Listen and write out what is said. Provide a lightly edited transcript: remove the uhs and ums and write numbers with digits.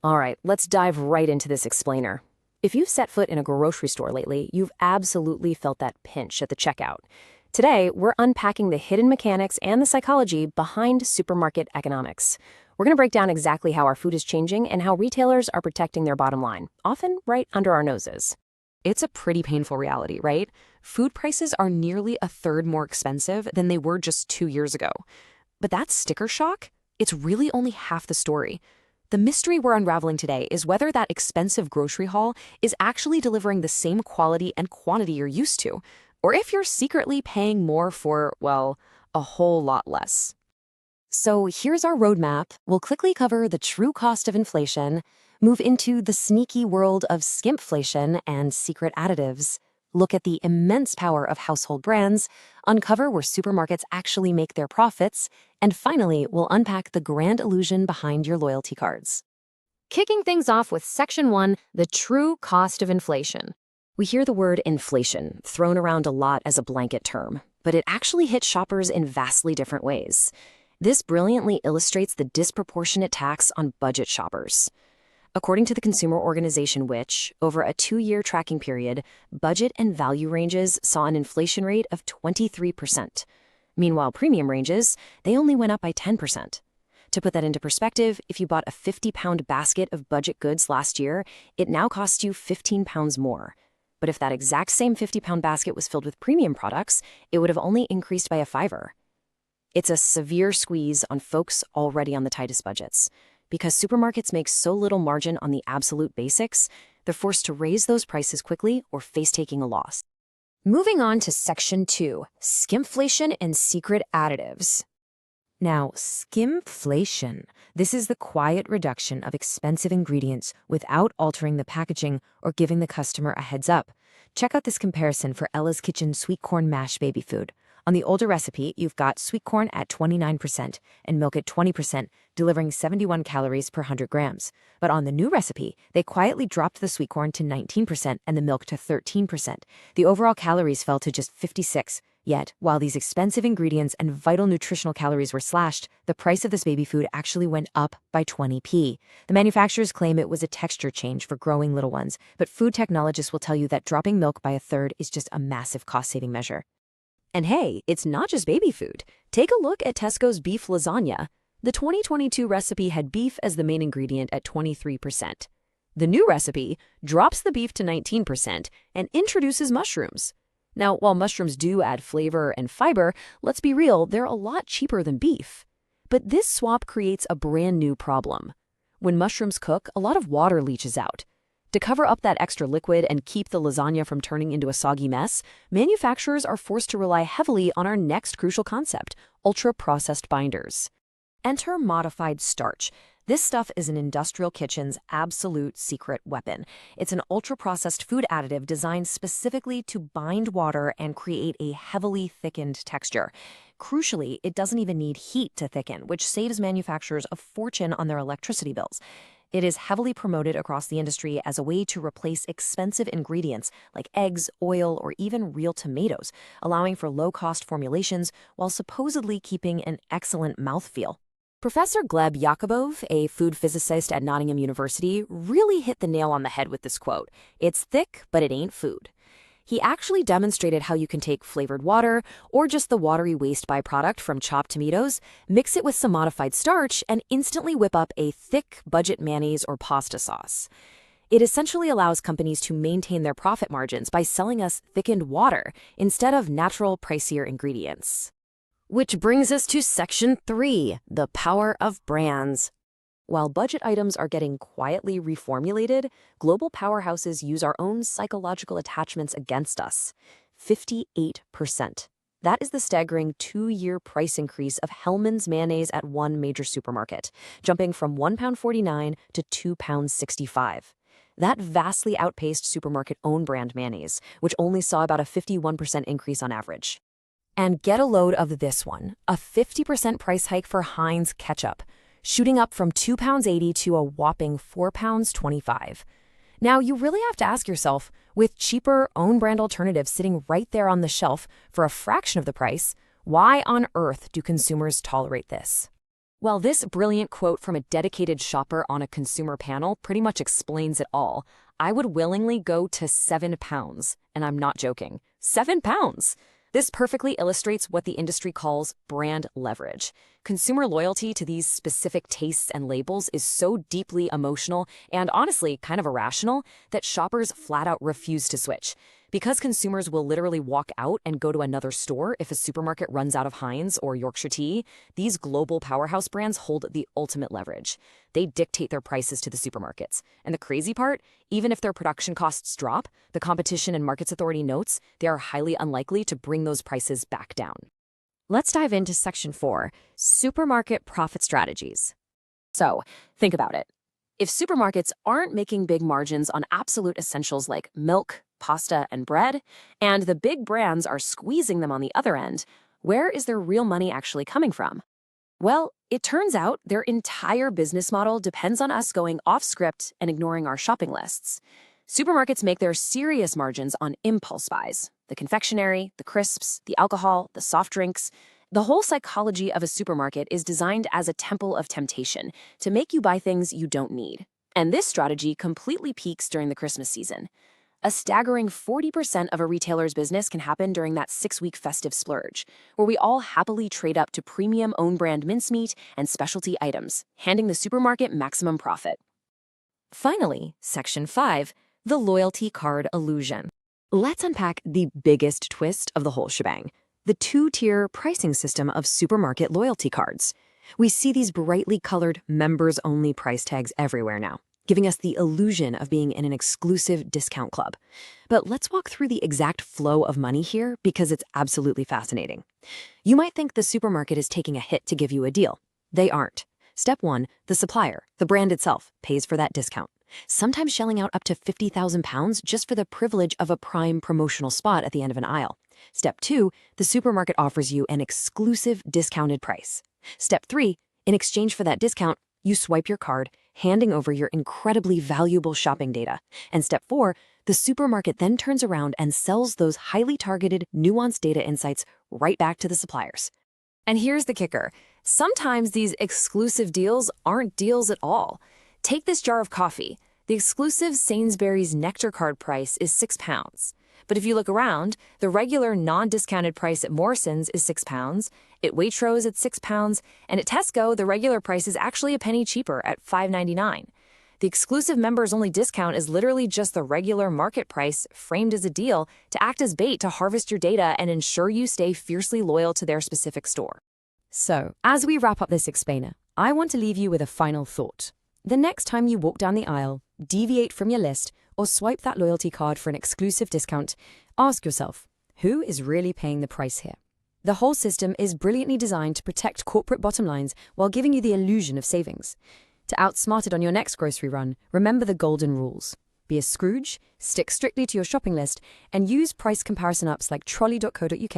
All right, let's dive right into this explainer. If you've set foot in a grocery store lately, you've absolutely felt that pinch at the checkout. Today, we're unpacking the hidden mechanics and the psychology behind supermarket economics. We're going to break down exactly how our food is changing and how retailers are protecting their bottom line, often right under our noses. It's a pretty painful reality, right? Food prices are nearly a third more expensive than they were just 2 years ago. But that sticker shock? It's really only half the story. The mystery we're unraveling today is whether that expensive grocery haul is actually delivering the same quality and quantity you're used to, or if you're secretly paying more for, well, a whole lot less. So here's our roadmap. We'll quickly cover the true cost of inflation, move into the sneaky world of skimpflation and secret additives, look at the immense power of household brands, uncover where supermarkets actually make their profits, and finally, we'll unpack the grand illusion behind your loyalty cards. Kicking things off with Section 1, the true cost of inflation. We hear the word inflation thrown around a lot as a blanket term, but it actually hits shoppers in vastly different ways. This brilliantly illustrates the disproportionate tax on budget shoppers. According to the consumer organization which, over a 2-year tracking period, budget and value ranges saw an inflation rate of 23%. Meanwhile, premium ranges, they only went up by 10%. To put that into perspective, if you bought a 50-pound basket of budget goods last year, it now costs you 15 pounds more. But if that exact same 50-pound basket was filled with premium products, it would have only increased by a fiver. It's a severe squeeze on folks already on the tightest budgets. Because supermarkets make so little margin on the absolute basics, they're forced to raise those prices quickly or face taking a loss. Moving on to Section 2, skimpflation and secret additives. Now, skimpflation. This is the quiet reduction of expensive ingredients without altering the packaging or giving the customer a heads up. Check out this comparison for Ella's Kitchen sweet corn mash baby food. On the older recipe, you've got sweet corn at 29% and milk at 20%, delivering 71 calories per 100 grams. But on the new recipe, they quietly dropped the sweet corn to 19% and the milk to 13%. The overall calories fell to just 56. Yet, while these expensive ingredients and vital nutritional calories were slashed, the price of this baby food actually went up by 20p. The manufacturers claim it was a texture change for growing little ones, but food technologists will tell you that dropping milk by a third is just a massive cost-saving measure. And hey, it's not just baby food. Take a look at Tesco's beef lasagna. The 2022 recipe had beef as the main ingredient at 23%. The new recipe drops the beef to 19% and introduces mushrooms. Now, while mushrooms do add flavor and fiber, let's be real, they're a lot cheaper than beef. But this swap creates a brand new problem. When mushrooms cook, a lot of water leaches out. To cover up that extra liquid and keep the lasagna from turning into a soggy mess, manufacturers are forced to rely heavily on our next crucial concept, ultra-processed binders. Enter modified starch. This stuff is an industrial kitchen's absolute secret weapon. It's an ultra-processed food additive designed specifically to bind water and create a heavily thickened texture. Crucially, it doesn't even need heat to thicken, which saves manufacturers a fortune on their electricity bills. It is heavily promoted across the industry as a way to replace expensive ingredients like eggs, oil, or even real tomatoes, allowing for low-cost formulations while supposedly keeping an excellent mouthfeel. Professor Gleb Yakubov, a food physicist at Nottingham University, really hit the nail on the head with this quote, "It's thick, but it ain't food." He actually demonstrated how you can take flavored water, or just the watery waste byproduct from chopped tomatoes, mix it with some modified starch, and instantly whip up a thick budget mayonnaise or pasta sauce. It essentially allows companies to maintain their profit margins by selling us thickened water instead of natural, pricier ingredients. Which brings us to Section 3, the power of brands. While budget items are getting quietly reformulated, global powerhouses use our own psychological attachments against us. 58%. That is the staggering 2-year price increase of Hellmann's mayonnaise at one major supermarket, jumping from £1.49 to £2.65. That vastly outpaced supermarket own brand mayonnaise, which only saw about a 51% increase on average. And get a load of this one, a 50% price hike for Heinz ketchup, shooting up from £2.80 to a whopping £4.25. Now, you really have to ask yourself, with cheaper, own-brand alternatives sitting right there on the shelf for a fraction of the price, why on earth do consumers tolerate this? Well, this brilliant quote from a dedicated shopper on a consumer panel pretty much explains it all. I would willingly go to £7, and I'm not joking. £7! This perfectly illustrates what the industry calls brand leverage. Consumer loyalty to these specific tastes and labels is so deeply emotional and honestly kind of irrational that shoppers flat out refuse to switch. Because consumers will literally walk out and go to another store if a supermarket runs out of Heinz or Yorkshire tea, these global powerhouse brands hold the ultimate leverage. They dictate their prices to the supermarkets. And the crazy part, even if their production costs drop, the Competition and Markets Authority notes they are highly unlikely to bring those prices back down. Let's dive into Section 4, Supermarket Profit Strategies. So, think about it. If supermarkets aren't making big margins on absolute essentials like milk, pasta, and bread, and the big brands are squeezing them on the other end, where is their real money actually coming from? Well, it turns out their entire business model depends on us going off script and ignoring our shopping lists. Supermarkets make their serious margins on impulse buys: the confectionery, the crisps, the alcohol, the soft drinks. The whole psychology of a supermarket is designed as a temple of temptation to make you buy things you don't need. And this strategy completely peaks during the Christmas season. A staggering 40% of a retailer's business can happen during that 6-week festive splurge, where we all happily trade up to premium own-brand mincemeat and specialty items, handing the supermarket maximum profit. Finally, Section 5, the loyalty card illusion. Let's unpack the biggest twist of the whole shebang, the two-tier pricing system of supermarket loyalty cards. We see these brightly colored members-only price tags everywhere now, giving us the illusion of being in an exclusive discount club. But let's walk through the exact flow of money here because it's absolutely fascinating. You might think the supermarket is taking a hit to give you a deal. They aren't. Step 1, the supplier, the brand itself, pays for that discount, sometimes shelling out up to £50,000 just for the privilege of a prime promotional spot at the end of an aisle. Step 2, the supermarket offers you an exclusive discounted price. Step 3, in exchange for that discount, you swipe your card, handing over your incredibly valuable shopping data. And step 4, the supermarket then turns around and sells those highly targeted, nuanced data insights right back to the suppliers. And here's the kicker. Sometimes these exclusive deals aren't deals at all. Take this jar of coffee. The exclusive Sainsbury's Nectar card price is £6. But if you look around, the regular non-discounted price at Morrison's is £6, at Waitrose it's £6, and at Tesco the regular price is actually a penny cheaper at $5.99. The exclusive members-only discount is literally just the regular market price framed as a deal to act as bait to harvest your data and ensure you stay fiercely loyal to their specific store. So, as we wrap up this explainer, I want to leave you with a final thought. The next time you walk down the aisle, deviate from your list, or swipe that loyalty card for an exclusive discount, ask yourself, who is really paying the price here? The whole system is brilliantly designed to protect corporate bottom lines while giving you the illusion of savings. To outsmart it on your next grocery run, remember the golden rules. Be a Scrooge, stick strictly to your shopping list, and use price comparison apps like trolley.co.uk